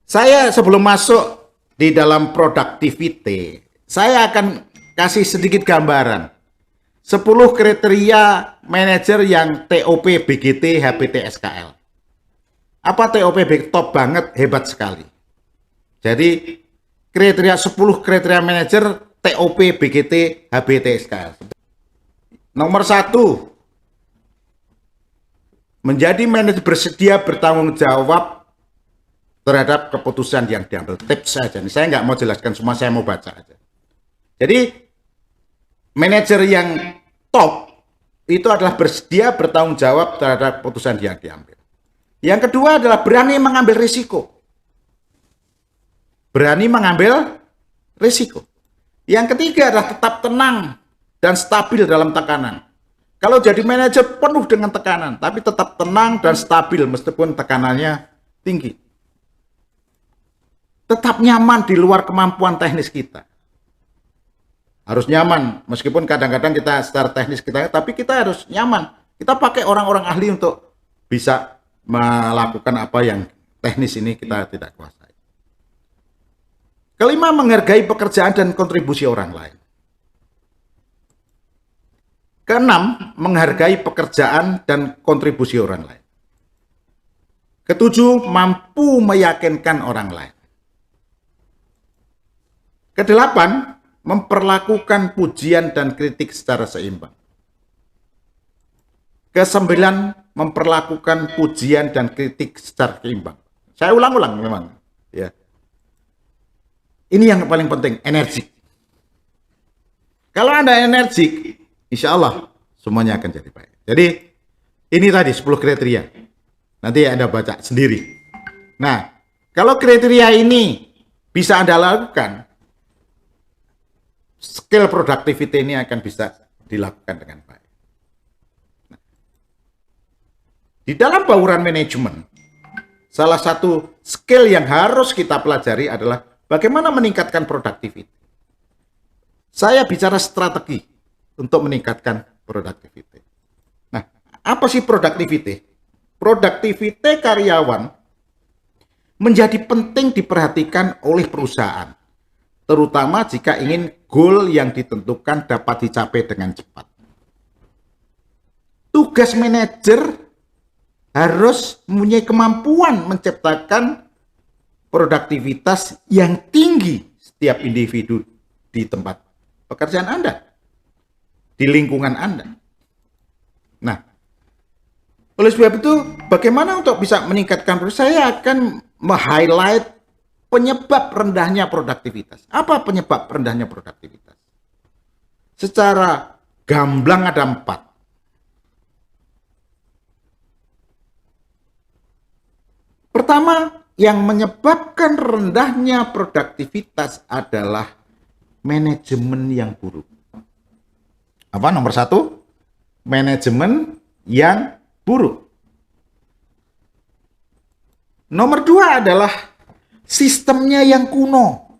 Saya sebelum masuk di dalam productivity, saya akan kasih sedikit gambaran. 10 kriteria manajer yang TOP, BGT, HBT, SKL. Apa TOP top banget, hebat sekali. Jadi kriteria 10 kriteria manajer TOP, BGT, HBT, SKL. Nomor 1, menjadi manajer bersedia bertanggung jawab terhadap keputusan yang diambil. Tips saja. Saya nggak mau jelaskan semua, saya mau baca aja. Jadi manajer yang top itu adalah bersedia bertanggung jawab terhadap keputusan yang diambil. Yang kedua adalah berani mengambil risiko. Berani mengambil risiko. Yang ketiga adalah tetap tenang dan stabil dalam tekanan. Kalau jadi manajer penuh dengan tekanan, tapi tetap tenang dan stabil meskipun tekanannya tinggi. Tetap nyaman di luar kemampuan teknis kita. Harus nyaman, meskipun kadang-kadang kita secara teknis kita, tapi kita harus nyaman. Kita pakai orang-orang ahli untuk bisa melakukan apa yang teknis ini kita tidak kuasai. Kelima, menghargai pekerjaan dan kontribusi orang lain. Keenam, menghargai pekerjaan dan kontribusi orang lain. Ketujuh, mampu meyakinkan orang lain. Kedelapan, memperlakukan pujian dan kritik secara seimbang. Kesembilan, memperlakukan pujian dan kritik secara seimbang. Saya ulang-ulang memang. Ya. Ini yang paling penting, energi. Kalau Anda energik, insya Allah semuanya akan jadi baik. Jadi ini tadi 10 kriteria. Nanti Anda baca sendiri. Nah, kalau kriteria ini bisa Anda lakukan, skill productivity ini akan bisa dilakukan dengan baik. Nah, di dalam bauran manajemen, salah satu skill yang harus kita pelajari adalah bagaimana meningkatkan productivity. Saya bicara strategi untuk meningkatkan productivity. Nah, apa sih productivity? Productivity karyawan menjadi penting diperhatikan oleh perusahaan, terutama jika ingin goal yang ditentukan dapat dicapai dengan cepat. Tugas manajer harus mempunyai kemampuan menciptakan produktivitas yang tinggi setiap individu di tempat pekerjaan Anda, di lingkungan Anda. Nah, oleh sebab itu, bagaimana untuk bisa meningkatkan? Saya akan meng-highlight penyebab rendahnya produktivitas. Apa penyebab rendahnya produktivitas? Secara gamblang ada 4. Pertama, yang menyebabkan rendahnya produktivitas adalah manajemen yang buruk. Apa nomor 1? Manajemen yang buruk. Nomor 2 adalah sistemnya yang kuno.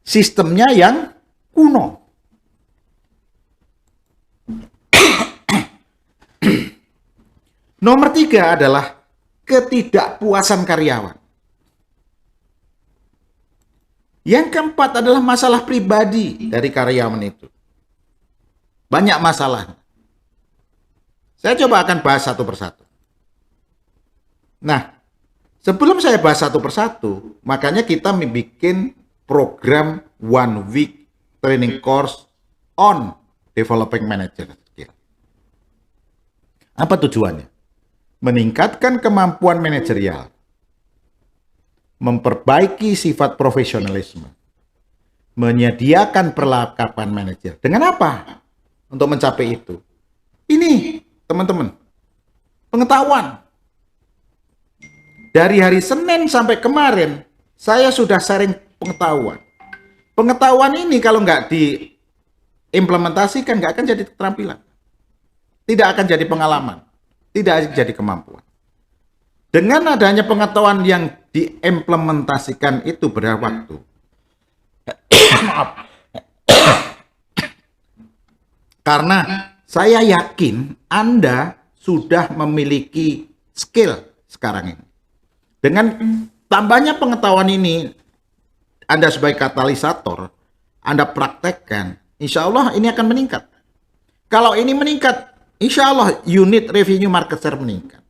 Sistemnya yang kuno. Nomor 3 adalah ketidakpuasan karyawan. Yang keempat adalah masalah pribadi dari karyawan itu. Banyak masalah. Saya coba akan bahas satu persatu. Nah, sebelum saya bahas satu persatu, makanya kita membuat program 1 week training course on developing manager skill. Apa tujuannya? Meningkatkan kemampuan manajerial, memperbaiki sifat profesionalisme, menyediakan perlengkapan manajer. Dengan apa? Untuk mencapai itu. Ini, teman-teman, pengetahuan. Dari hari Senin sampai kemarin, saya sudah sharing pengetahuan. Pengetahuan ini kalau nggak diimplementasikan, nggak akan jadi keterampilan. Tidak akan jadi pengalaman. Tidak akan jadi kemampuan. Dengan adanya pengetahuan yang diimplementasikan itu berapa waktu. Maaf. Karena saya yakin Anda sudah memiliki skill sekarang ini. Dengan tambahnya pengetahuan ini, Anda sebagai katalisator, Anda praktekkan, insya Allah ini akan meningkat. Kalau ini meningkat, insya Allah unit revenue market share meningkat.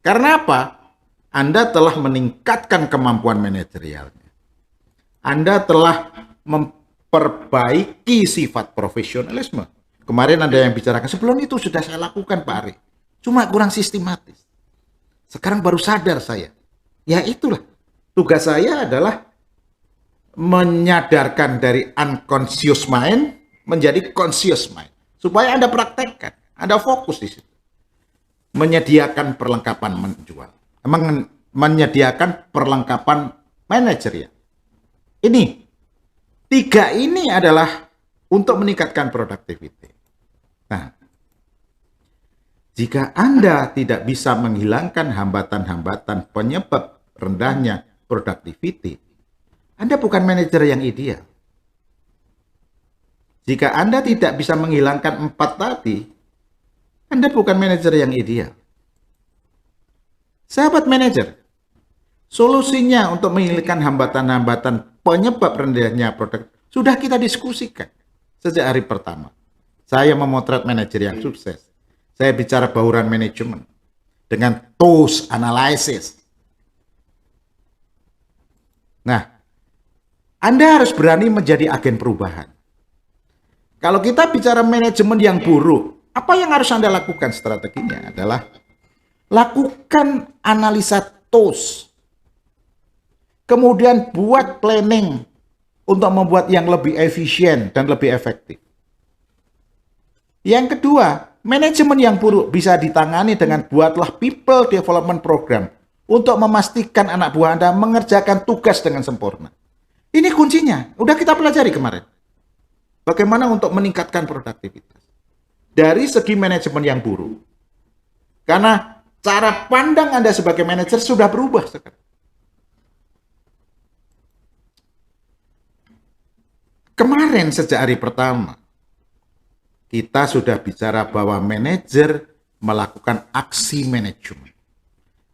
Karena apa? Anda telah meningkatkan kemampuan manajerialnya. Anda telah memperbaiki sifat profesionalisme. Kemarin ada yang bicarakan, sebelum itu sudah saya lakukan Pak Ari. Cuma kurang sistematis. Sekarang baru sadar saya. Ya itulah. Tugas saya adalah menyadarkan dari unconscious mind menjadi conscious mind. Supaya Anda praktekkan. Anda fokus di situ. Menyediakan perlengkapan menjual. Menyediakan perlengkapan manajerial. Ini. 3 ini adalah untuk meningkatkan produktivitas. Nah, jika Anda tidak bisa menghilangkan hambatan-hambatan penyebab rendahnya productivity, Anda bukan manajer yang ideal. Jika Anda tidak bisa menghilangkan 4 tadi, Anda bukan manajer yang ideal. Sahabat manajer, solusinya untuk menghilangkan hambatan-hambatan penyebab rendahnya produk sudah kita diskusikan sejak hari pertama. Saya memotret manajer yang sukses. Saya bicara bauran manajemen dengan TOS analysis. Nah, Anda harus berani menjadi agen perubahan. Kalau kita bicara manajemen yang buruk, apa yang harus Anda lakukan? Strateginya adalah lakukan analisa TOS. Kemudian buat planning untuk membuat yang lebih efisien dan lebih efektif. Yang kedua, manajemen yang buruk bisa ditangani dengan buatlah people development program untuk memastikan anak buah Anda mengerjakan tugas dengan sempurna. Ini kuncinya, udah kita pelajari kemarin. Bagaimana untuk meningkatkan produktivitas. Dari segi manajemen yang buruk. Karena cara pandang Anda sebagai manajer sudah berubah sekarang. Kemarin sejak hari pertama, kita sudah bicara bahwa manajer melakukan aksi manajemen.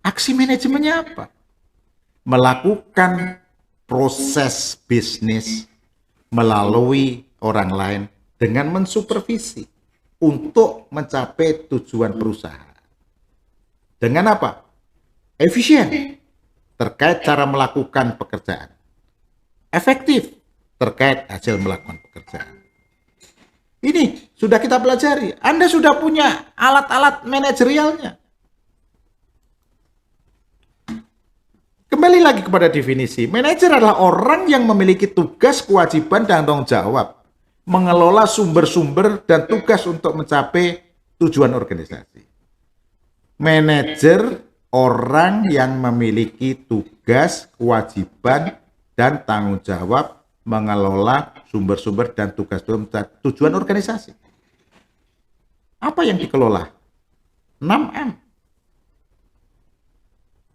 Aksi manajemennya apa? Melakukan proses bisnis melalui orang lain dengan mensupervisi untuk mencapai tujuan perusahaan. Dengan apa? Efisien terkait cara melakukan pekerjaan. Efektif terkait hasil melakukan pekerjaan. Ini sudah kita pelajari. Anda sudah punya alat-alat manajerialnya. Kembali lagi kepada definisi. Manajer adalah orang yang memiliki tugas, kewajiban, dan tanggung jawab. Mengelola sumber-sumber dan tugas untuk mencapai tujuan organisasi. Manajer orang yang memiliki tugas, kewajiban, dan tanggung jawab mengelola sumber-sumber dan tugas tujuan organisasi. Apa yang dikelola? 6M.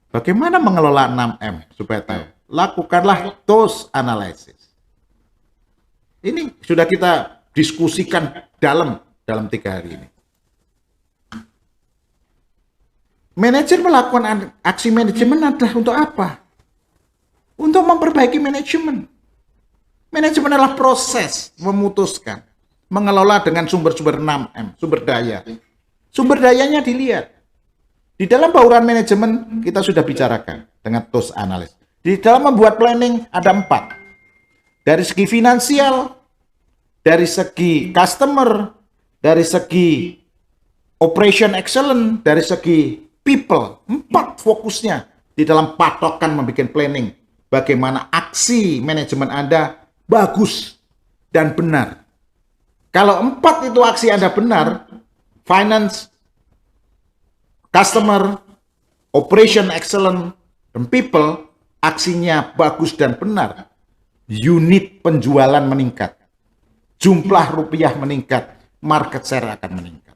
Bagaimana mengelola 6M? Supaya tahu. Lakukanlah TOS analysis. Ini sudah kita diskusikan dalam 3 hari ini. Manajer melakukan aksi manajemen adalah untuk apa? Untuk memperbaiki manajemen. Manajemen adalah proses memutuskan, mengelola dengan sumber-sumber 6M, sumber daya. Sumber dayanya dilihat. Di dalam bauran manajemen kita sudah bicarakan dengan TOS analis. Di dalam membuat planning ada 4. Dari segi finansial, dari segi customer, dari segi operation excellence, dari segi people. 4 fokusnya di dalam patokan membuat planning. Bagaimana aksi manajemen Anda bagus dan benar. Kalau 4 itu aksi Anda benar, finance, customer, operation excellence, dan people, aksinya bagus dan benar. Unit penjualan meningkat. Jumlah rupiah meningkat. Market share akan meningkat.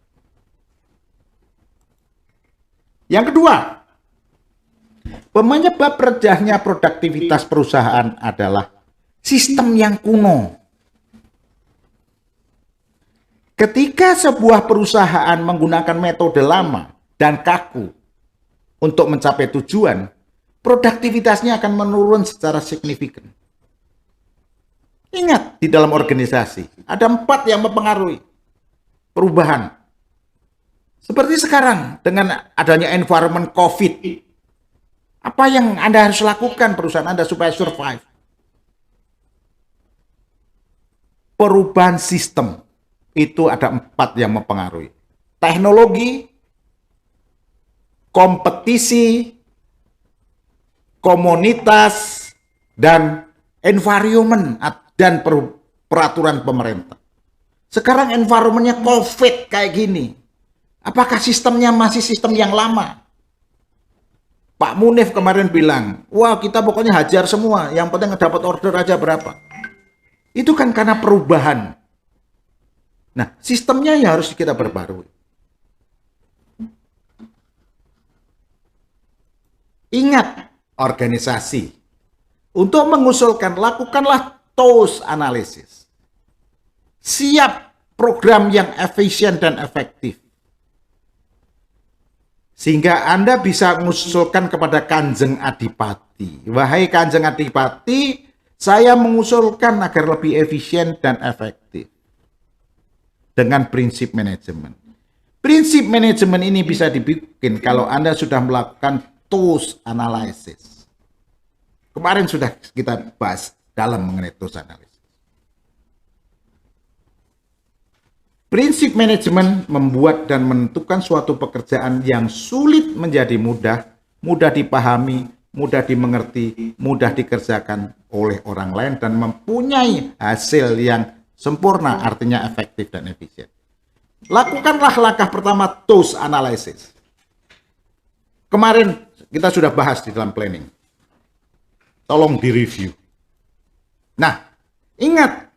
Yang kedua, penyebab rendahnya produktivitas perusahaan adalah sistem yang kuno. Ketika sebuah perusahaan menggunakan metode lama dan kaku untuk mencapai tujuan, produktivitasnya akan menurun secara signifikan. Ingat, di dalam organisasi ada 4 yang mempengaruhi perubahan. Seperti sekarang dengan adanya environment COVID, apa yang Anda harus lakukan perusahaan Anda supaya survive? Perubahan sistem itu ada 4 yang mempengaruhi. Teknologi, kompetisi, komunitas, dan environment dan peraturan pemerintah. Sekarang environmentnya COVID kayak gini. Apakah sistemnya masih sistem yang lama? Pak Munif kemarin bilang, wah kita pokoknya hajar semua, yang penting dapat order aja berapa. Itu kan karena perubahan. Nah, sistemnya ya harus kita perbarui. Ingat, organisasi untuk mengusulkan, lakukanlah TOS analisis. Siap program yang efisien dan efektif. Sehingga Anda bisa mengusulkan kepada Kanjeng Adipati. Wahai Kanjeng Adipati, saya mengusulkan agar lebih efisien dan efektif. Dengan prinsip manajemen. Prinsip manajemen ini bisa dibikin kalau Anda sudah melakukan TOS analysis. Kemarin sudah kita bahas dalam mengenai TOS analysis. Prinsip manajemen membuat dan menentukan suatu pekerjaan yang sulit menjadi mudah, mudah dipahami, mudah dimengerti, mudah dikerjakan oleh orang lain dan mempunyai hasil yang sempurna, artinya efektif dan efisien. Lakukanlah langkah pertama TOS analysis. Kemarin kita sudah bahas di dalam planning. Tolong direview. Nah, ingat,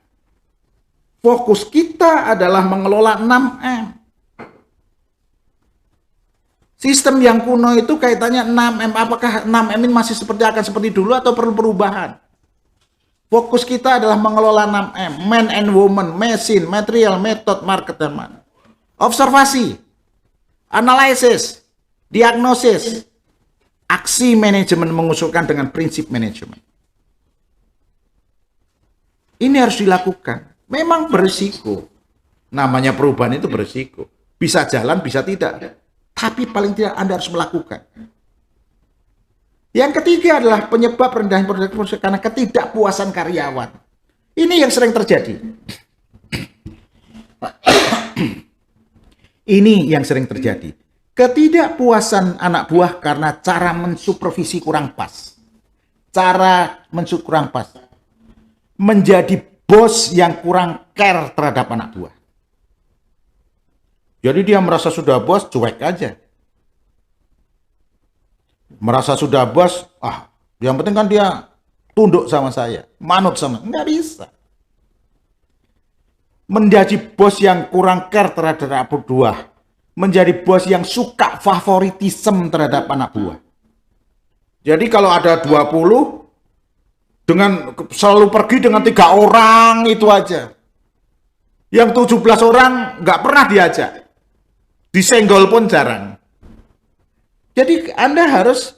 fokus kita adalah mengelola 6M. Sistem yang kuno itu kaitannya 6M. Apakah 6M ini masih akan seperti dulu atau perlu perubahan? Fokus kita adalah mengelola 6M. Man and woman, machine, material, method, market, dan man. Observasi, analisis, diagnosis, aksi manajemen mengusulkan dengan prinsip manajemen. Ini harus dilakukan. Memang berisiko. Namanya perubahan itu berisiko. Bisa jalan, bisa tidak. Tapi paling tidak Anda harus melakukan. Yang ketiga adalah penyebab rendahnya produktivitas karena ketidakpuasan karyawan. Ini yang sering terjadi. Ini yang sering terjadi. Ketidakpuasan anak buah karena cara mensupervisi kurang pas. Cara mensupervisi kurang pas. Menjadi bos yang kurang care terhadap anak buah. Jadi dia merasa sudah bos, cuek aja. Merasa sudah bos, yang penting kan dia tunduk sama saya, manut sama, nggak bisa. Menjadi bos yang kurang care terhadap anak buah. Menjadi bos yang suka favoritisme terhadap anak buah. Jadi kalau ada 20, dengan selalu pergi dengan 3 orang itu aja. Yang 17 orang nggak pernah diajak. Disenggol pun jarang. Jadi Anda harus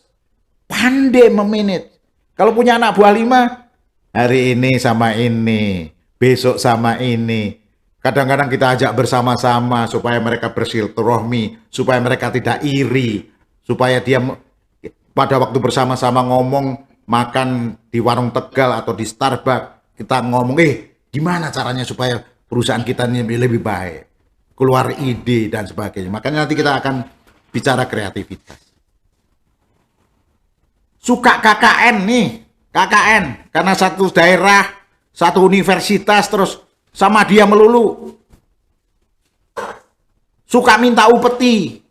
pandai memanage. Kalau punya anak buah 5, hari ini sama ini, besok sama ini. Kadang-kadang kita ajak bersama-sama supaya mereka bersilaturahmi, supaya mereka tidak iri, supaya dia pada waktu bersama-sama ngomong makan di warung Tegal atau di Starbucks, kita ngomong, gimana caranya supaya perusahaan kita ini lebih baik, keluar ide dan sebagainya. Makanya nanti kita akan bicara kreativitas. Suka KKN nih, KKN, karena satu daerah, satu universitas, terus sama dia melulu. Suka minta upeti,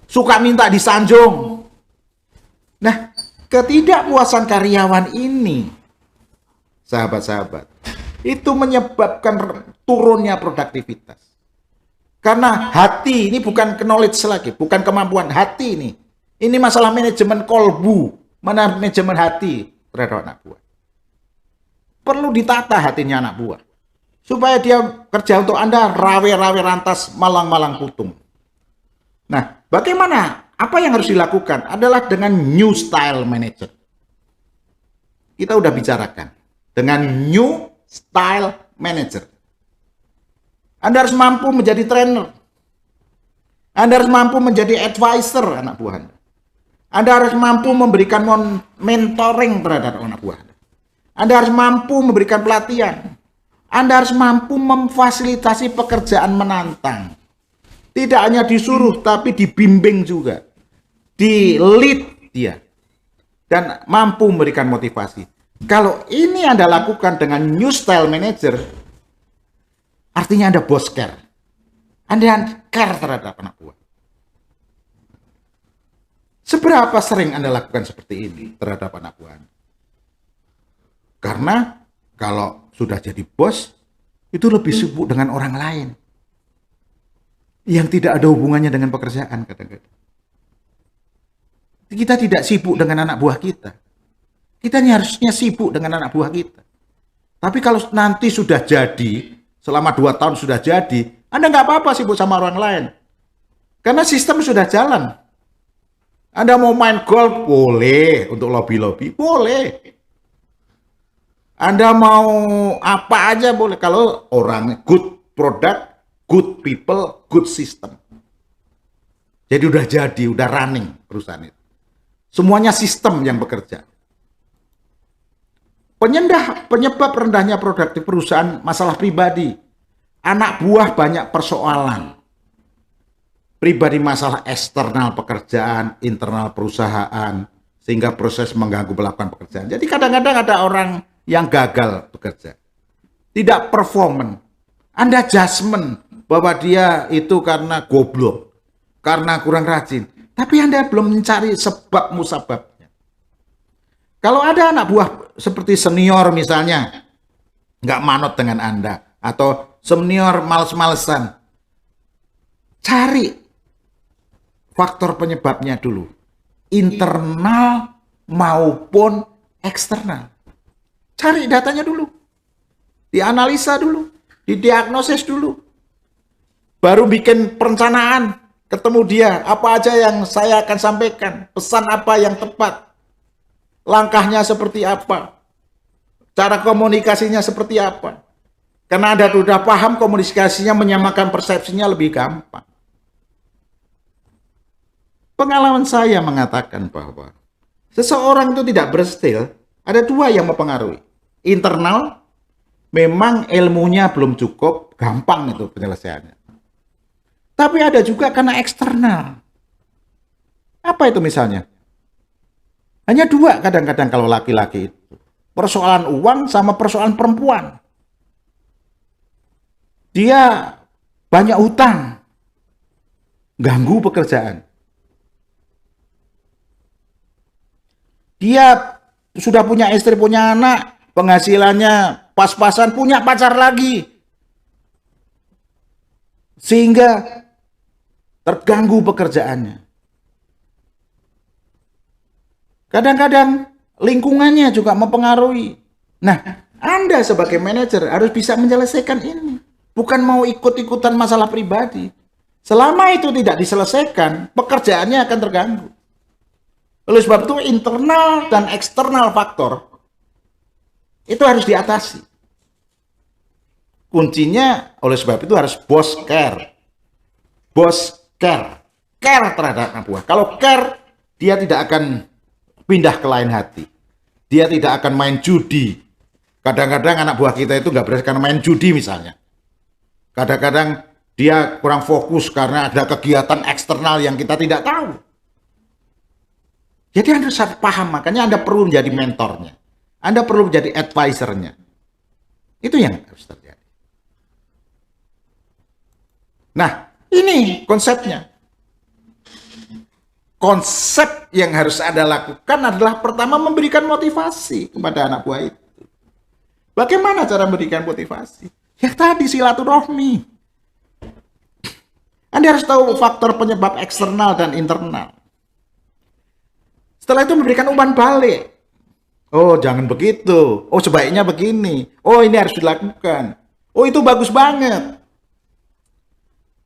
suka minta disanjung. Nah, ketidakpuasan karyawan ini, sahabat-sahabat, itu menyebabkan turunnya produktivitas. Karena hati ini bukan knowledge lagi, bukan kemampuan hati ini. Ini masalah manajemen kolbu, manajemen hati terhadap anak buah. Perlu ditata hatinya anak buah. Supaya dia kerja untuk Anda rawe-rawe rantas, malang-malang putung. Nah, bagaimana apa yang harus dilakukan adalah dengan new style manager. Kita udah bicarakan. Dengan new style manager. Anda harus mampu menjadi trainer. Anda harus mampu menjadi advisor anak buah Anda. Anda harus mampu memberikan mentoring terhadap anak buah Anda. Anda harus mampu memberikan pelatihan. Anda harus mampu memfasilitasi pekerjaan menantang. Tidak hanya disuruh, tapi dibimbing juga. Di-lead dia. Dan mampu memberikan motivasi. Kalau ini Anda lakukan dengan new style manager, artinya Anda bos care. Anda care terhadap anak buah. Seberapa sering Anda lakukan seperti ini terhadap anak buah Anda? Karena kalau sudah jadi bos, itu lebih sibuk dengan orang lain. Yang tidak ada hubungannya dengan pekerjaan kadang-kadang. Kita tidak sibuk dengan anak buah kita. Kita ini harusnya sibuk dengan anak buah kita. Tapi kalau nanti sudah jadi, selama 2 tahun sudah jadi, Anda nggak apa-apa sibuk sama orang lain. Karena sistem sudah jalan. Anda mau main golf, boleh. Untuk lobby-lobby, boleh. Anda mau apa aja boleh. Kalau orang good product, good people, good system. Jadi udah running perusahaan itu. Semuanya sistem yang bekerja. Penyebab rendahnya produktif perusahaan masalah pribadi. Anak buah banyak persoalan. Pribadi masalah eksternal pekerjaan, internal perusahaan, sehingga proses mengganggu melakukan pekerjaan. Jadi kadang-kadang ada orang yang gagal bekerja. Tidak performan. Anda judgment bahwa dia itu karena goblok, karena kurang rajin. Tapi Anda belum mencari sebab musababnya. Kalau ada anak buah seperti senior misalnya, nggak manut dengan Anda, atau senior males-malesan, cari faktor penyebabnya dulu. Internal maupun eksternal. Cari datanya dulu. Dianalisa dulu. Didiagnosis dulu. Baru bikin perencanaan. Ketemu dia. Apa aja yang saya akan sampaikan. Pesan apa yang tepat. Langkahnya seperti apa. Cara komunikasinya seperti apa. Karena Anda sudah paham komunikasinya, menyamakan persepsinya lebih gampang. Pengalaman saya mengatakan bahwa seseorang itu tidak berhasil, ada 2 yang mempengaruhi. Internal, memang ilmunya belum cukup, gampang itu penyelesaiannya. Tapi ada juga karena eksternal. Apa itu misalnya? Hanya 2 kadang-kadang kalau laki-laki itu. Persoalan uang sama persoalan perempuan. Dia banyak hutang. Ganggu pekerjaan. Dia sudah punya istri, punya anak, penghasilannya pas-pasan, punya pacar lagi. Sehingga terganggu pekerjaannya. Kadang-kadang lingkungannya juga mempengaruhi. Nah, Anda sebagai manajer harus bisa menyelesaikan ini. Bukan mau ikut-ikutan masalah pribadi. Selama itu tidak diselesaikan, pekerjaannya akan terganggu. Oleh sebab itu internal dan eksternal faktor itu harus diatasi. Kuncinya oleh sebab itu harus bos care. Bos care. Care terhadap anak buah. Kalau care, dia tidak akan pindah ke lain hati. Dia tidak akan main judi. Kadang-kadang anak buah kita itu nggak berhasil karena main judi misalnya. Kadang-kadang dia kurang fokus karena ada kegiatan eksternal yang kita tidak tahu. Jadi Anda harus paham, makanya Anda perlu menjadi mentornya. Anda perlu menjadi advisernya. Itu yang harus terjadi. Nah, ini konsepnya. Konsep yang harus Anda lakukan adalah pertama memberikan motivasi kepada anak buah itu. Bagaimana cara memberikan motivasi? Ya tadi silaturahmi. Anda harus tahu faktor penyebab eksternal dan internal. Setelah itu memberikan umpan balik. Oh, jangan begitu. Oh, sebaiknya begini. Oh, ini harus dilakukan. Oh, itu bagus banget.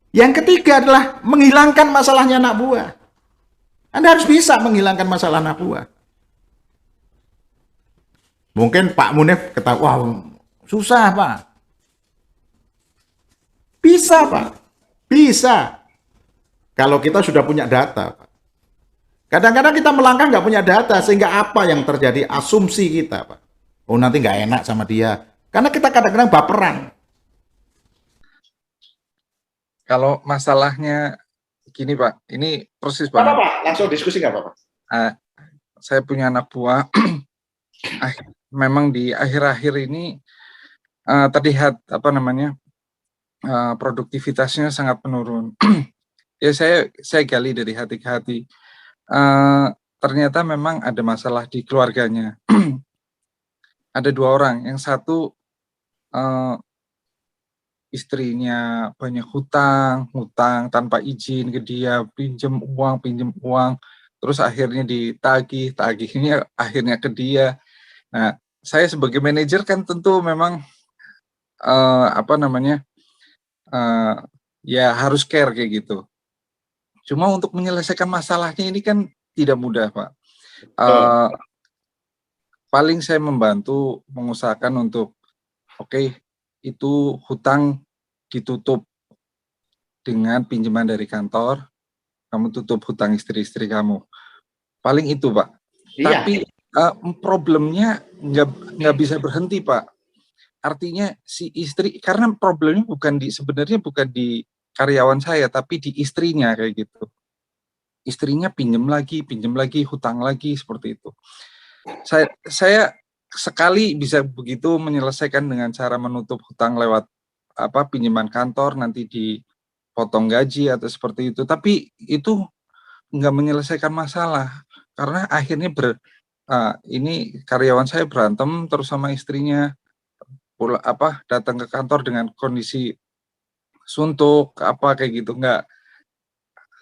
Yang ketiga adalah menghilangkan masalahnya anak buah. Anda harus bisa menghilangkan masalah anak buah. Mungkin Pak Munif ketawa, wah susah Pak. Bisa Pak, bisa. Kalau kita sudah punya data Pak. Kadang-kadang kita melangkah nggak punya data, sehingga apa yang terjadi? Asumsi kita Pak. Oh nanti nggak enak sama dia. Karena kita kadang-kadang baperan. Kalau masalahnya gini Pak, ini persis Apa banget. Pak? Langsung diskusi nggak apa-apa? Saya punya anak buah, memang di akhir-akhir ini terlihat produktivitasnya sangat menurun. Ya saya gali dari hati ke hati. Ternyata memang ada masalah di keluarganya. Ada 2 orang, yang satu istrinya banyak hutang tanpa izin ke dia, pinjem uang, terus akhirnya tagihnya akhirnya ke dia. Nah, saya sebagai manajer kan tentu memang ya harus care kayak gitu. Cuma untuk menyelesaikan masalahnya ini kan tidak mudah, Pak. Paling saya membantu mengusahakan untuk itu hutang ditutup dengan pinjaman dari kantor, kamu tutup hutang istri-istri kamu. Paling itu, Pak. Iya. Tapi problemnya nggak bisa berhenti, Pak. Artinya si istri, karena problemnya sebenarnya bukan di karyawan saya, tapi di istrinya kayak gitu. Istrinya pinjam lagi, hutang lagi, seperti itu. Saya sekali bisa begitu menyelesaikan dengan cara menutup hutang lewat pinjaman kantor, nanti dipotong gaji atau seperti itu. Tapi itu nggak menyelesaikan masalah, karena akhirnya ini karyawan saya berantem terus sama istrinya, datang ke kantor dengan kondisi suntuk kayak gitu, nggak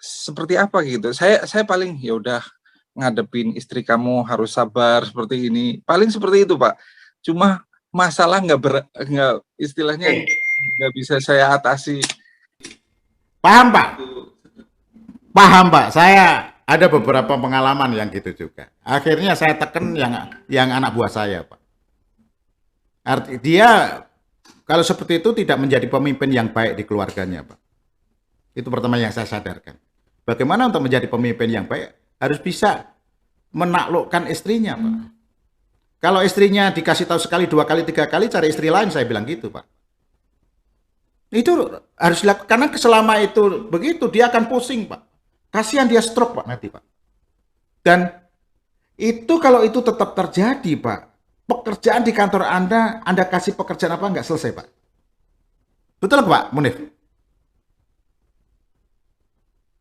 seperti apa gitu. Saya paling ya udah ngadepin istri kamu harus sabar seperti ini, paling seperti itu Pak. Cuma masalah nggak istilahnya nggak bisa saya atasi. Paham Pak? Paham Pak, saya ada beberapa pengalaman yang gitu juga. Akhirnya saya tekan yang anak buah saya Pak. Arti dia kalau seperti itu tidak menjadi pemimpin yang baik di keluarganya Pak. Itu pertama yang saya sadarkan. Bagaimana untuk menjadi pemimpin yang baik? Harus bisa menaklukkan istrinya Pak. Kalau istrinya dikasih tahu sekali, 2 kali, 3 kali, cari istri lain, saya bilang gitu Pak. Itu harus dilakukan, karena selama itu begitu, dia akan pusing Pak. Kasihan dia stroke Pak nanti Pak. Dan itu kalau itu tetap terjadi Pak, pekerjaan di kantor Anda kasih pekerjaan apa nggak selesai Pak. Betul Pak Munif?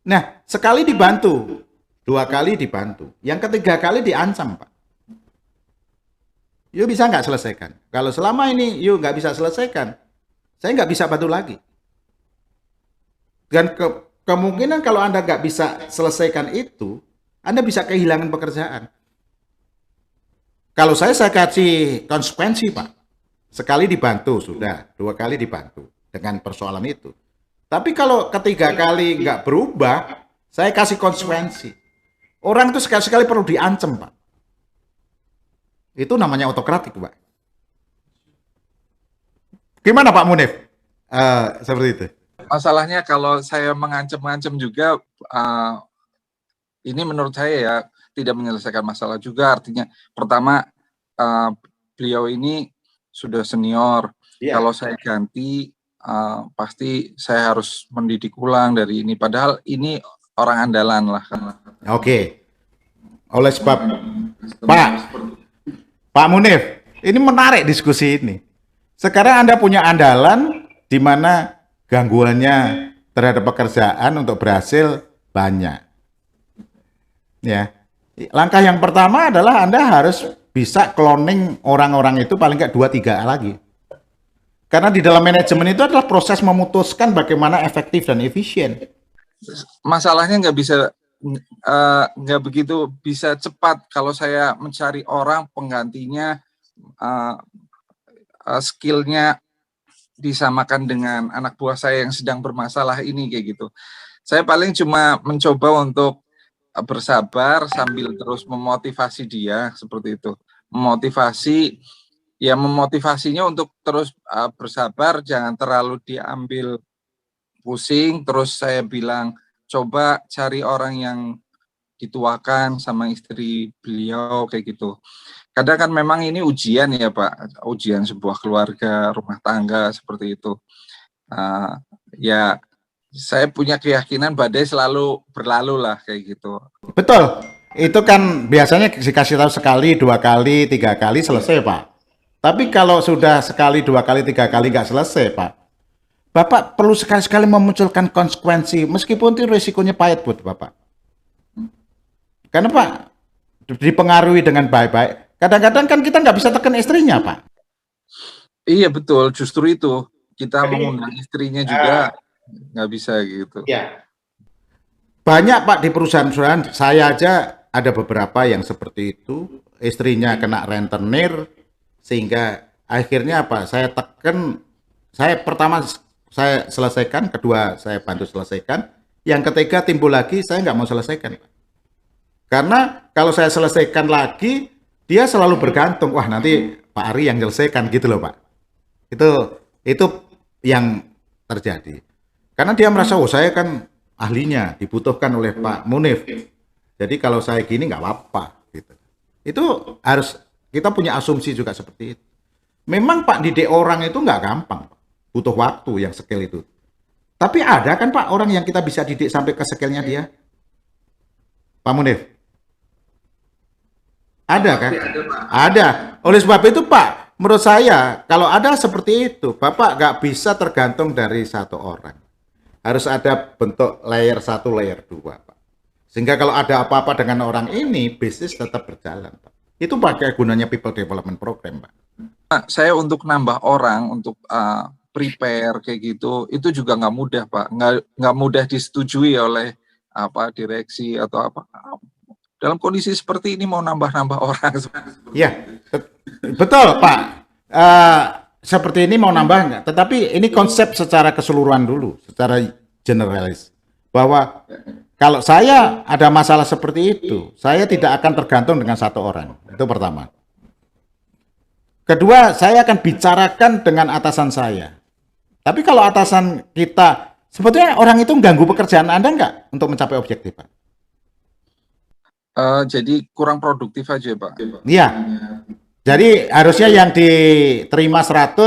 Nah, sekali dibantu, 2 kali dibantu, yang ketiga kali diancam Pak. You bisa nggak selesaikan? Kalau selama ini you nggak bisa selesaikan, saya nggak bisa bantu lagi. Dan kemungkinan kalau Anda nggak bisa selesaikan itu, Anda bisa kehilangan pekerjaan. Kalau saya kasih konsekuensi Pak. Sekali dibantu sudah, 2 kali dibantu dengan persoalan itu. Tapi kalau ketiga kali nggak berubah, saya kasih konsekuensi. Orang itu sekali-sekali perlu diancam Pak. Itu namanya otokratik Pak. Gimana Pak Munif? Seperti itu. Masalahnya kalau saya mengancam-ancam juga, ini menurut saya ya tidak menyelesaikan masalah juga. Artinya pertama, beliau ini sudah senior. Kalau saya ganti, pasti saya harus mendidik ulang dari ini. Padahal ini orang andalan lah. Oke. Oleh sebab Pak Munif, ini menarik diskusi ini. Sekarang Anda punya andalan di mana gangguannya terhadap pekerjaan untuk berhasil banyak. Ya. Langkah yang pertama adalah Anda harus bisa cloning orang-orang itu paling nggak 2-3 lagi. Karena di dalam manajemen itu adalah proses memutuskan bagaimana efektif dan efisien. Masalahnya nggak begitu bisa cepat kalau saya mencari orang penggantinya, skillnya disamakan dengan anak buah saya yang sedang bermasalah ini kayak gitu. Saya paling cuma mencoba untuk bersabar sambil terus memotivasi dia seperti itu. Memotivasinya untuk terus bersabar, jangan terlalu diambil pusing. Terus saya bilang, coba cari orang yang dituakan sama istri beliau kayak gitu. Kadang kan memang ini ujian ya Pak, ujian sebuah keluarga, rumah tangga seperti itu. Ya saya punya keyakinan badai selalu berlalu lah kayak gitu. Betul. Itu kan biasanya dikasih tahu sekali, 2 kali, 3 kali selesai, Pak. Tapi kalau sudah sekali, 2 kali, 3 kali nggak selesai, Pak. Bapak perlu sekali-sekali memunculkan konsekuensi, meskipun itu risikonya pahit buat Bapak. Karena Pak, dipengaruhi dengan baik-baik. Kadang-kadang kan kita nggak bisa tekan istrinya, Pak. Iya betul, justru itu. Kita mengundang istrinya juga nggak bisa gitu. Ya. Banyak Pak di perusahaan-perusahaan, saya aja ada beberapa yang seperti itu, istrinya kena rentenir, sehingga akhirnya apa, saya tekan, pertama saya selesaikan, kedua saya bantu selesaikan, yang ketiga timbul lagi, saya nggak mau selesaikan. Karena kalau saya selesaikan lagi, dia selalu bergantung, wah nanti Pak Ari yang selesaikan gitu loh Pak. Itu yang terjadi. Karena dia merasa, oh saya kan ahlinya, dibutuhkan oleh Pak Munif. Jadi kalau saya gini nggak apa-apa. Gitu. Itu harus, kita punya asumsi juga seperti itu. Memang Pak didik orang itu nggak gampang. Butuh waktu yang skill itu. Tapi ada kan Pak orang yang kita bisa didik sampai ke skillnya dia? Pak Munif? Ada kan? Ada. Oleh sebab itu Pak, menurut saya kalau ada seperti itu, Bapak nggak bisa tergantung dari satu orang. Harus ada bentuk layer 1, layer 2, Pak. Sehingga kalau ada apa-apa dengan orang ini, bisnis tetap berjalan, Pak. Itu pakai gunanya People Development Program, Pak. Nah, saya untuk nambah orang, untuk prepare kayak gitu, itu juga nggak mudah, Pak. Nggak mudah disetujui oleh direksi atau apa. Dalam kondisi seperti ini mau nambah-nambah orang. Ya, betul, Pak. Seperti ini mau nambah nggak? Tetapi ini konsep secara keseluruhan dulu, secara generalis. Bahwa kalau saya ada masalah seperti itu, saya tidak akan tergantung dengan satu orang. Itu pertama. Kedua, saya akan bicarakan dengan atasan saya. Tapi kalau atasan kita, sebetulnya orang itu ganggu pekerjaan Anda nggak untuk mencapai objektif, Pak? Jadi kurang produktif aja, Pak. Iya. Jadi harusnya yang diterima 100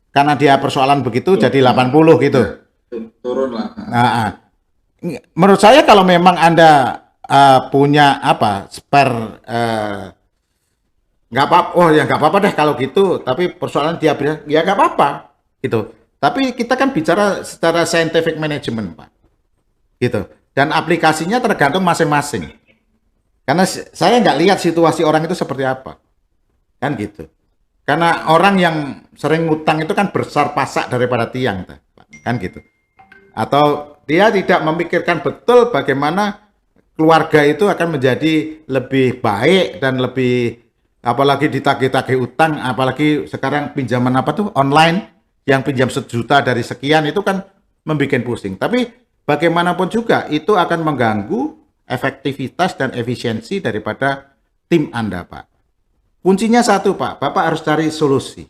karena dia persoalan begitu jadi 80 gitu. Turun lah. Nah, menurut saya kalau memang Anda punya spare nggak apa-apa, oh ya nggak apa-apa deh kalau gitu. Tapi persoalan dia bilang ya nggak apa-apa gitu. Tapi kita kan bicara secara scientific management, Pak. Gitu. Dan aplikasinya tergantung masing-masing. Karena saya nggak lihat situasi orang itu seperti apa. Kan gitu. Karena orang yang sering ngutang itu kan besar pasak daripada tiang. Kan gitu. Atau dia tidak memikirkan betul bagaimana keluarga itu akan menjadi lebih baik dan lebih, apalagi ditagih-tagih utang, apalagi sekarang pinjaman online, yang pinjam 1 juta dari sekian itu kan membuat pusing. Tapi bagaimanapun juga itu akan mengganggu efektivitas dan efisiensi daripada tim Anda, Pak. Kuncinya satu, Pak. Bapak harus cari solusi.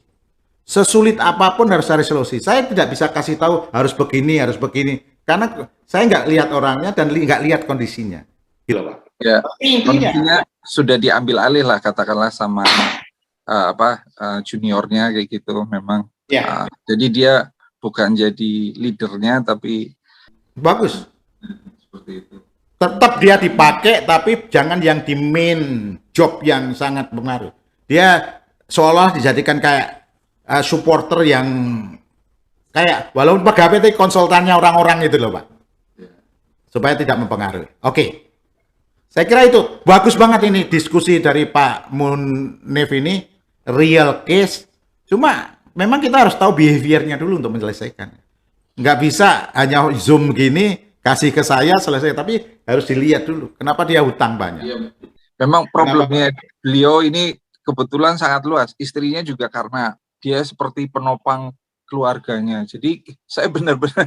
Sesulit apapun harus cari solusi. Saya tidak bisa kasih tahu harus begini, karena saya nggak lihat orangnya dan nggak lihat kondisinya. Gitu, Pak. Ya, kondisinya sudah diambil alih lah, katakanlah sama juniornya kayak gitu memang. Ya. Jadi dia bukan jadi leadernya, tapi bagus. Seperti itu. Tetap dia dipakai, tapi jangan yang di main job yang sangat pengaruh. Dia seolah dijadikan kayak supporter yang kayak, walaupun pegawai itu konsultannya orang-orang itu loh, Pak. Supaya tidak mempengaruhi. Oke. Saya kira itu bagus banget ini diskusi dari Pak Munif ini, real case. Cuma memang kita harus tahu behaviornya dulu untuk menyelesaikan. Nggak bisa hanya Zoom gini, kasih ke saya selesai, tapi harus dilihat dulu kenapa dia hutang banyak. Iya. Memang problemnya beliau ini kebetulan sangat luas. Istrinya juga karena dia seperti penopang keluarganya. Jadi saya benar-benar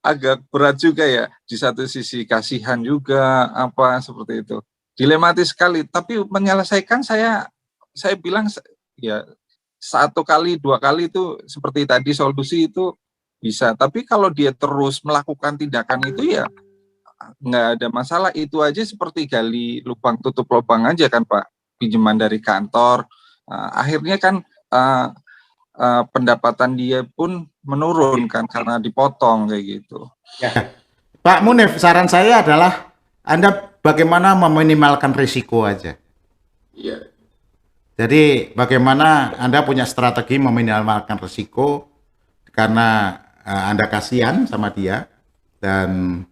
agak berat juga ya. Di satu sisi kasihan juga, apa seperti itu. Dilematis sekali. Tapi menyelesaikan saya bilang ya 1 kali 2 kali itu seperti tadi solusi itu bisa. Tapi kalau dia terus melakukan tindakan itu ya nggak ada masalah. Itu aja seperti gali lubang tutup lubang aja kan Pak. Pinjaman dari kantor. Akhirnya kan pendapatan dia pun menurun kan karena dipotong kayak gitu. Ya. Pak Munif, saran saya adalah Anda bagaimana meminimalkan risiko aja. Iya. Jadi bagaimana Anda punya strategi meminimalkan risiko karena Anda kasihan sama dia dan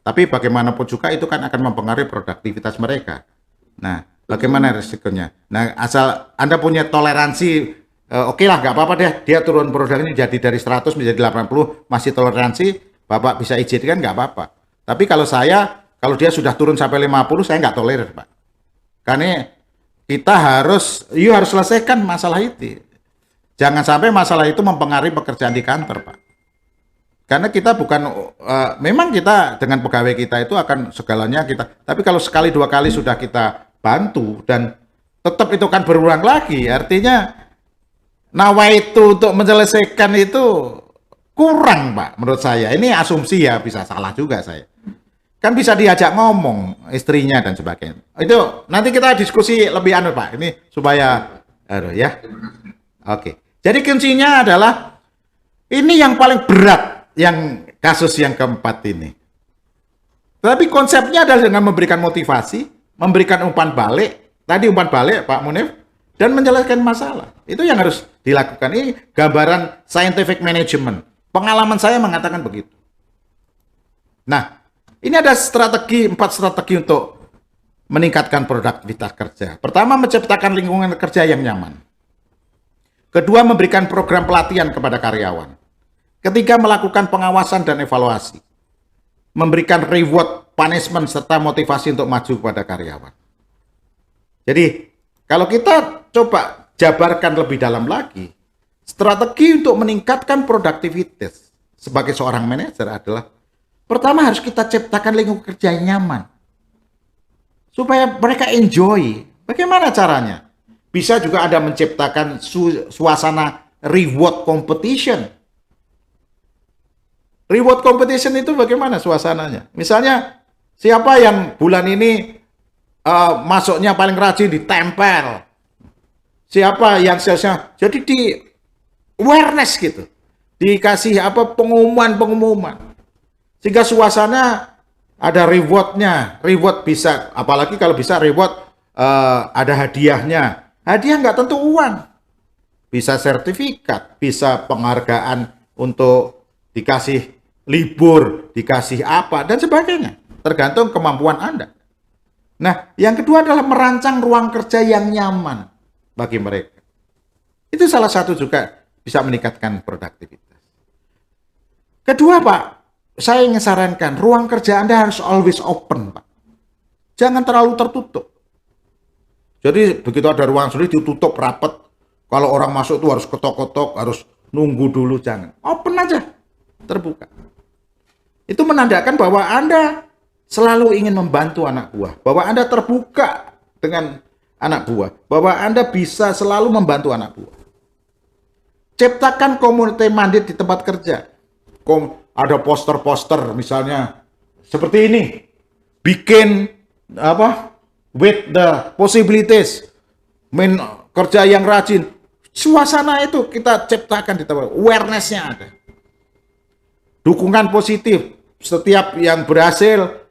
tapi bagaimanapun juga itu kan akan mempengaruhi produktivitas mereka. Nah, bagaimana risikonya? Nah, asal Anda punya toleransi, oke lah, nggak apa-apa deh, dia turun produknya jadi dari 100 menjadi 80, masih toleransi, Bapak bisa izinkan nggak apa-apa. Tapi kalau dia sudah turun sampai 50, saya nggak tolerir, Pak. Karena kita harus selesaikan masalah itu. Jangan sampai masalah itu mempengaruhi pekerjaan di kantor, Pak. Karena kita bukan, memang kita dengan pegawai kita itu akan segalanya kita, tapi kalau sekali 2 kali sudah kita bantu dan tetap itu kan berulang lagi, artinya nawaitu untuk menyelesaikan itu kurang, Pak, menurut saya. Ini asumsi ya, bisa salah juga saya. Kan bisa diajak ngomong istrinya dan sebagainya. Itu nanti kita diskusi lebih Pak. Ini supaya ya. Oke. Jadi kuncinya adalah ini yang paling berat, yang kasus yang keempat ini. Tapi konsepnya adalah dengan memberikan motivasi, memberikan umpan balik, tadi umpan balik Pak Munif, dan menyelesaikan masalah. Itu yang harus dilakukan. Ini gambaran scientific management. Pengalaman saya mengatakan begitu. Nah, ini ada 4 strategi untuk meningkatkan produktivitas kerja. Pertama, menciptakan lingkungan kerja yang nyaman. Kedua, memberikan program pelatihan kepada karyawan. Ketiga, melakukan pengawasan dan evaluasi. Memberikan reward, punishment, serta motivasi untuk maju kepada karyawan. Jadi, kalau kita coba jabarkan lebih dalam lagi, strategi untuk meningkatkan produktivitas sebagai seorang manajer adalah pertama harus kita ciptakan lingkungan kerja yang nyaman. Supaya mereka enjoy. Bagaimana caranya? Bisa juga Anda menciptakan suasana reward competition. Reward competition itu bagaimana suasananya? Misalnya, siapa yang bulan ini masuknya paling rajin ditempel. Siapa yang salesnya. Jadi di awareness gitu. Dikasih pengumuman. Sehingga suasana ada rewardnya. Reward bisa, apalagi kalau bisa reward ada hadiahnya. Hadiah nggak tentu uang. Bisa sertifikat, bisa penghargaan untuk dikasih libur, dikasih apa, dan sebagainya. Tergantung kemampuan Anda. Nah, yang kedua adalah merancang ruang kerja yang nyaman bagi mereka. Itu salah satu juga bisa meningkatkan produktivitas. Kedua, Pak, saya ingin sarankan, ruang kerja Anda harus always open, Pak. Jangan terlalu tertutup. Jadi begitu ada ruang sendiri ditutup rapat, kalau orang masuk itu harus ketok-ketok, harus nunggu dulu, jangan. Open aja, terbuka. Itu menandakan bahwa Anda selalu ingin membantu anak buah, bahwa Anda terbuka dengan anak buah, bahwa Anda bisa selalu membantu anak buah. Ciptakan community mandate di tempat kerja. Ada poster-poster misalnya seperti ini, bikin with the possibilities, kerja yang rajin, suasana itu kita ciptakan di tempat, awareness-nya ada, dukungan positif, setiap yang berhasil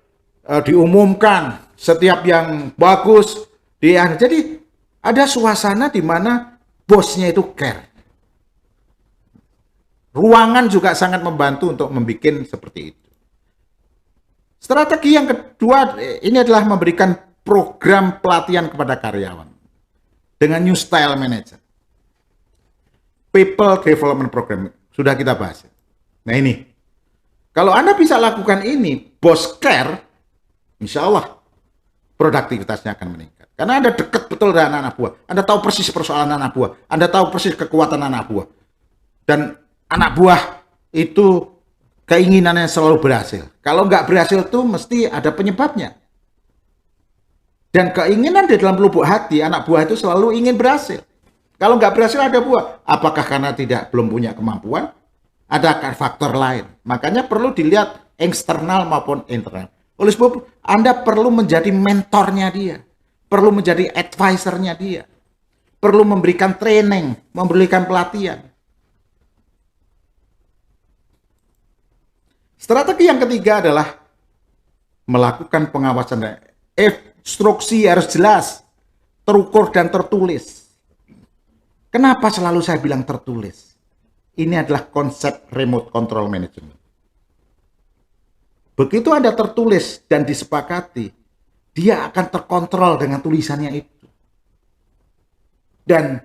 diumumkan, setiap yang bagus jadi ada suasana di mana bosnya itu care. Ruangan juga sangat membantu untuk membuat seperti itu. Strategi yang kedua ini adalah memberikan program pelatihan kepada karyawan dengan new style manager. People development program sudah kita bahas. Nah ini, kalau Anda bisa lakukan ini, bos care, insya Allah produktivitasnya akan meningkat. Karena Anda dekat betul dengan anak buah. Anda tahu persis persoalan anak buah. Anda tahu persis kekuatan anak buah. Dan anak buah itu keinginannya selalu berhasil. Kalau nggak berhasil tuh mesti ada penyebabnya. Dan keinginan di dalam lubuk hati anak buah itu selalu ingin berhasil. Kalau nggak berhasil ada buah. Apakah karena belum punya kemampuan? Ada faktor lain. Makanya perlu dilihat eksternal maupun internal. Oleh sebab itu, Anda perlu menjadi mentornya dia. Perlu menjadi advisernya dia. Perlu memberikan training, memberikan pelatihan. Strategi yang ketiga adalah melakukan pengawasan. Instruksi harus jelas, terukur dan tertulis. Kenapa selalu saya bilang tertulis? Ini adalah konsep remote control management. Begitu Anda tertulis dan disepakati, dia akan terkontrol dengan tulisannya itu. Dan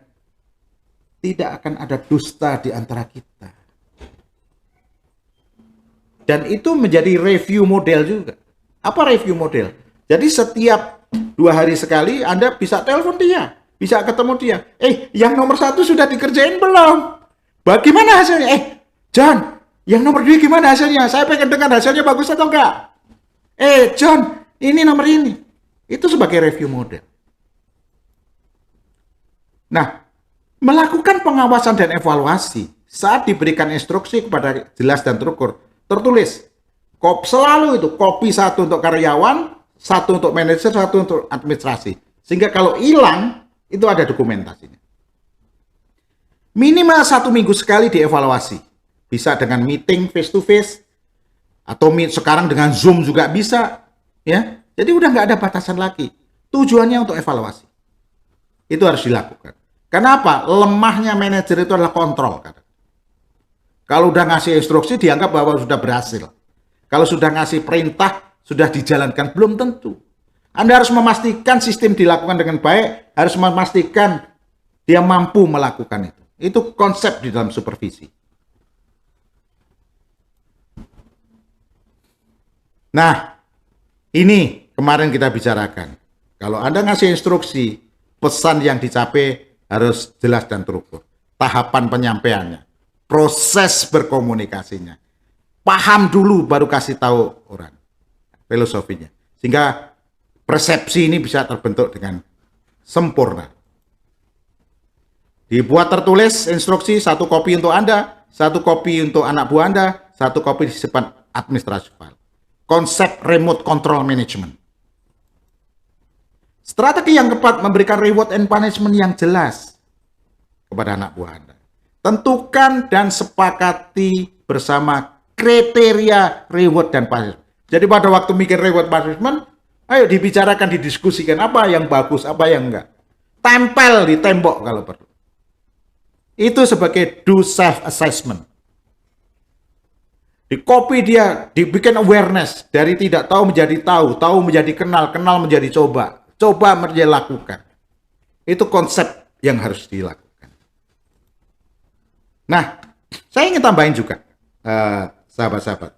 tidak akan ada dusta di antara kita. Dan itu menjadi review model juga. Apa review model? Jadi setiap 2 hari sekali Anda bisa telepon dia, bisa ketemu dia. Yang nomor 1 sudah dikerjain belum? Bagaimana hasilnya? John, yang nomor 2 gimana hasilnya? Saya pengen dengar hasilnya bagus atau enggak? John, ini nomor ini. Itu sebagai review model. Nah, melakukan pengawasan dan evaluasi saat diberikan instruksi kepada jelas dan terukur. Tertulis, selalu itu copy 1 untuk karyawan, 1 untuk manajer, 1 untuk administrasi. Sehingga kalau hilang, itu ada dokumentasinya. Minimal 1 minggu sekali dievaluasi. Bisa dengan meeting face to face, atau sekarang dengan Zoom juga bisa. Ya, jadi udah nggak ada batasan lagi. Tujuannya untuk evaluasi. Itu harus dilakukan. Kenapa? Lemahnya manajer itu adalah kontrol. Kalau udah ngasih instruksi dianggap bahwa sudah berhasil. Kalau sudah ngasih perintah, sudah dijalankan, belum tentu. Anda harus memastikan sistem dilakukan dengan baik, harus memastikan dia mampu melakukan itu. Itu konsep di dalam supervisi. Nah, ini kemarin kita bicarakan. Kalau Anda ngasih instruksi, pesan yang dicapai harus jelas dan terukur. Tahapan penyampaiannya. Proses berkomunikasinya. Paham dulu baru kasih tahu orang. Filosofinya. Sehingga persepsi ini bisa terbentuk dengan sempurna. Dibuat tertulis instruksi, 1 kopi untuk Anda, 1 kopi untuk anak buah Anda, 1 kopi disimpan administrasi file. Konsep remote control management. Strategi yang keempat, memberikan reward and punishment yang jelas kepada anak buah Anda. Tentukan dan sepakati bersama kriteria reward dan punishment. Jadi pada waktu mikir reward punishment, ayo dibicarakan, didiskusikan apa yang bagus, apa yang enggak. Tempel di tembok kalau perlu. Itu sebagai do self-assessment. Di copy dia, dibikin awareness. Dari tidak tahu menjadi tahu, tahu menjadi kenal, kenal menjadi coba. Coba menjadi lakukan. Itu konsep yang harus dilakukan. Nah, saya ingin tambahin juga, sahabat-sahabat.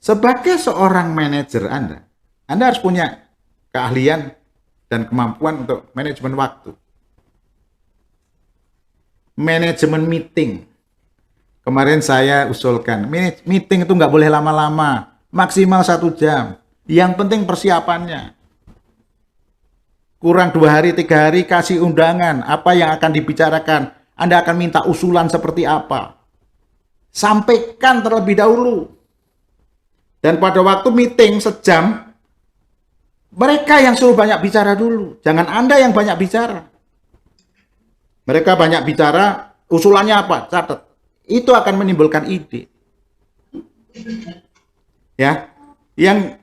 Sebagai seorang manajer Anda harus punya keahlian dan kemampuan untuk manajemen waktu. Manajemen meeting. Kemarin saya usulkan, meeting itu nggak boleh lama-lama, maksimal 1 jam. Yang penting persiapannya. Kurang 2 hari, 3 hari, kasih undangan, apa yang akan dibicarakan. Anda akan minta usulan seperti apa. Sampaikan terlebih dahulu. Dan pada waktu meeting sejam, mereka yang suruh banyak bicara dulu. Jangan Anda yang banyak bicara. Mereka banyak bicara, usulannya apa? Catat. Itu akan menimbulkan ide. Ya, yang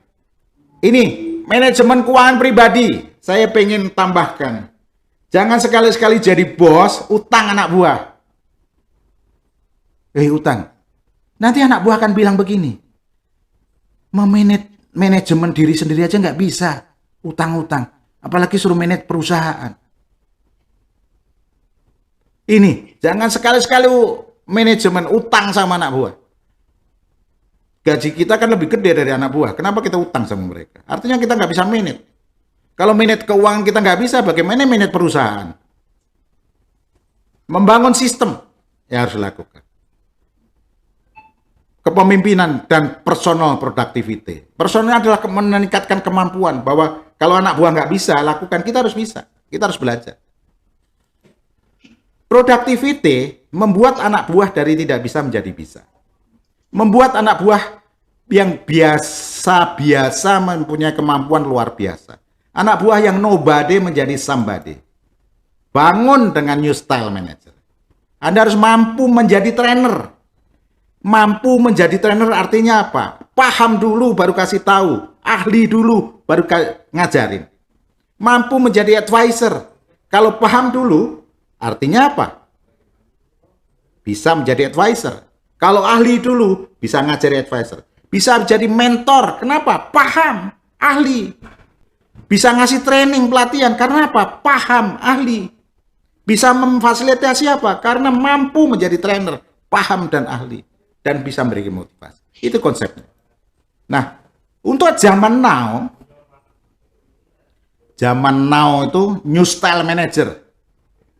ini manajemen keuangan pribadi. Saya pengen tambahkan. Jangan sekali-sekali jadi bos, utang anak buah. Utang. Nanti anak buah akan bilang begini. Manajemen diri sendiri aja nggak bisa. Utang-utang. Apalagi suruh manage perusahaan. Ini, jangan sekali-sekali manajemen utang sama anak buah. Gaji kita kan lebih gede dari anak buah. Kenapa kita utang sama mereka? Artinya kita nggak bisa manage. Kalau manage keuangan kita nggak bisa, bagaimana manage perusahaan? Membangun sistem yang harus dilakukan. kepemimpinan dan personal productivity. Personal adalah meningkatkan kemampuan bahwa kalau anak buah nggak bisa lakukan, kita harus bisa. Kita harus belajar. Productivity membuat anak buah dari tidak bisa menjadi bisa. Membuat anak buah yang biasa-biasa mempunyai kemampuan luar biasa. Anak buah yang nobody menjadi somebody. Bangun dengan new style manager. Anda harus mampu menjadi trainer. Mampu menjadi trainer artinya apa? Paham dulu baru kasih tahu. Ahli dulu baru ngajarin. Mampu menjadi advisor. Kalau paham dulu artinya apa? Bisa menjadi advisor. Kalau ahli dulu, bisa ngajari advisor. Bisa menjadi mentor. Kenapa? Paham, ahli. Bisa ngasih training, pelatihan. Karena apa? Paham, ahli. Bisa memfasilitasi apa? Karena mampu menjadi trainer, paham dan ahli. Dan bisa memberikan motivasi. Itu konsepnya. Nah, untuk zaman now itu new style manager.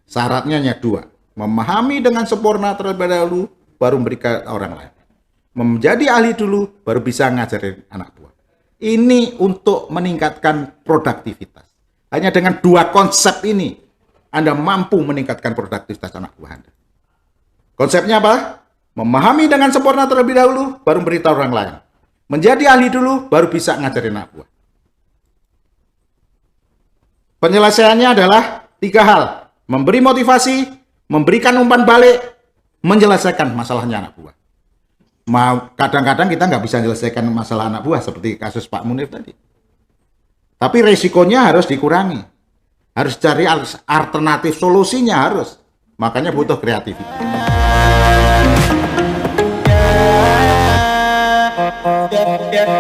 Syaratnya hanya 2. Memahami dengan sempurna terlebih dahulu, baru memberikan orang lain. Menjadi ahli dulu, baru bisa ngajarin anak buah. Ini untuk meningkatkan produktivitas. Hanya dengan 2 konsep ini, Anda mampu meningkatkan produktivitas anak buah Anda. Konsepnya apa? Memahami dengan sempurna terlebih dahulu, baru memberitahu orang lain. Menjadi ahli dulu, baru bisa ngajarin anak buah. Penyelesaiannya adalah 3 hal. Memberi motivasi, memberikan umpan balik, menyelesaikan masalahnya anak buah. Kadang-kadang kita nggak bisa menyelesaikan masalah anak buah seperti kasus Pak Munir tadi. Tapi resikonya harus dikurangi. Harus cari alternatif solusinya harus. Makanya butuh kreativitas.